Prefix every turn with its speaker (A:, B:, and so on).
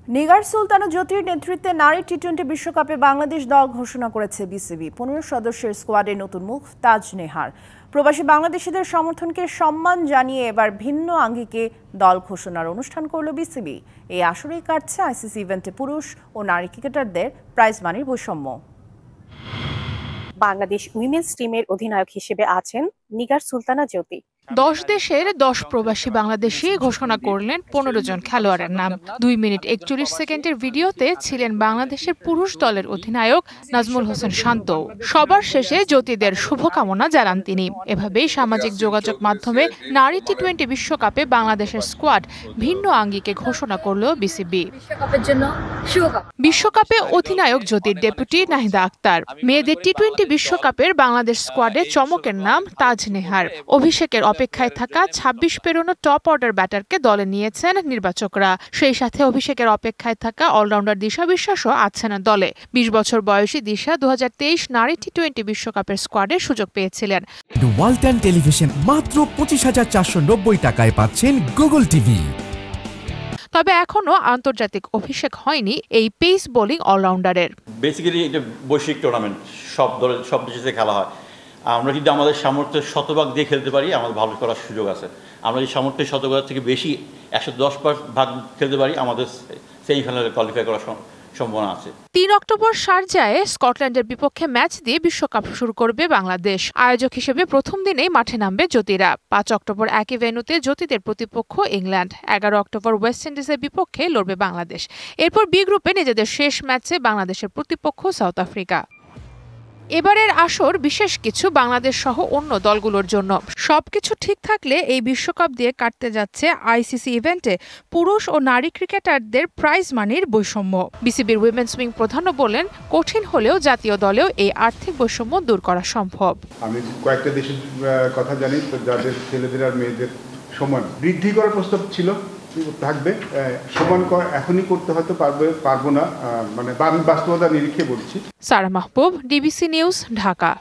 A: নিগার সুলতানা জ্যোতির নেতৃত্বে নারী টি-20 বিশ্বকাপে বাংলাদেশ দল ঘোষণা করেছে বিসিবি। 15 সদস্যের স্কোয়াডে নতুন মুখ তাজ নেহার। প্রবাসী বাংলাদেশিদের সমর্থনকে সম্মান জানিয়ে এবার ভিন্ন আঙ্গিকে দল ঘোষণার অনুষ্ঠান করল বিসিবি। এই আসরেই কাটছে আইসিসি ইভেন্টে পুরুষ ও নারী ক্রিকেটারদের প্রাইজ মানির বৈষম্য।
B: বাংলাদেশ উইমেন্স টিমের অধিনায়ক হিসেবে আছেন নিগার সুলতানা জ্যোতি।
C: 10 দেশের 10 প্রবাসী বাংলাদেশি ঘোষণা করলেন 15 জন খেলোয়াড়ের নাম। 2 মিনিট 41 সেকেন্ডের ভিডিওতে ছিলেন বাংলাদেশের পুরুষ দলের অধিনায়ক নাজমুল হোসেন শান্ত। সবার শেষে জ্যোতিদের শুভকামনা জানান তিনি। এভাবেই সামাজিক যোগাযোগ মাধ্যমে নারী টি-20 বিশ্বকাপে বাংলাদেশের স্কোয়াড ভিন্ন আঙ্গিকে ঘোষণা করল বিসিবি। বিশ্বকাপে অধিনায়ক জ্যোতির ডেপুটি নাহিদা আক্তার। মেয়েদের টি-20 বিশ্বকাপের বাংলাদেশ স্কোয়াডে চমকের নাম তাজ নেহার। অভিষেকের অপেক্ষায় থাকা 26 পেরোনো টপ অর্ডার ব্যাটারকে দলে নিয়েছেন নির্বাচকরা। সেই সাথে অভিষেকের অপেক্ষায় থাকা অলরাউন্ডার দিশা বিশ্বাসও আছেন দলে। 20 বছর বয়সী দিশা 2023 নারী টি-20 বিশ্বকাপের স্কোয়াডে সুযোগ পেয়েছিলেন।
D: ওয়ালটন টেলিভিশন মাত্র 25,490 টাকায় পাচ্ছেন গুগল টিভি।
C: তবে এখনো আন্তর্জাতিক অভিষেক হয়নি এই পেস বোলিং অলরাউন্ডারের।
E: বেসিক্যালি এটা বৈশ্বিক টুর্নামেন্ট, সব দেশে খেলা হয়। আমরা যদি আমাদের সামর্থ্যের শতভাগ দিয়ে খেলতে পারি, আমাদের ভালো করার সুযোগ আছে। আমরা যদি সামর্থ্যের শতভাগ থেকে বেশি 110% খেলতে পারি, আমাদের সেমিফাইনালে কোয়ালিফাই করার সম্ভাবনা আছে।
C: 3 অক্টোবর শারজায় স্কটল্যান্ডের বিপক্ষে ম্যাচ দিয়ে বিশ্বকাপ শুরু করবে বাংলাদেশ। আয়োজক হিসেবে প্রথম দিনেই মাঠে নামবে জ্যোতিরা। 5 অক্টোবর একই ভেন্যুতে জ্যোতিদের প্রতিপক্ষ ইংল্যান্ড। 11 অক্টোবর ওয়েস্ট ইন্ডিজের বিপক্ষে লড়বে বাংলাদেশ। এরপর বি গ্রুপে নিজেদের শেষ ম্যাচে বাংলাদেশের প্রতিপক্ষ সাউথ আফ্রিকা। এবারের আসর বিশেষ কিছু বাংলাদেশ সহ অন্য দলগুলোর জন্য। সবকিছু ঠিক থাকলে এই বিশ্বকাপ দিয়ে কাটতে যাচ্ছে আইসিসি ইভেন্টে পুরুষ ও নারী ক্রিকেটারদের প্রাইজ মানির বৈষম্য। বিসিবির উইমেন্স উইং প্রধানও বলেন, কঠিন হলেও জাতীয় দলেও এই আর্থিক বৈষম্য দূর করা সম্ভব।
F: আমি কয়েকটা দেশের কথা জানি, যাদের ছেলেদের আর মেয়েদের সমান বৃদ্ধি করার প্রস্তাব ছিল, থাকবে। সমান এখনই করতে হয়তো পারবো না, মানে বাস্তবতা নিরীক্ষে বলছি।
C: সারা মাহবুব, ডিবিসি নিউজ, ঢাকা।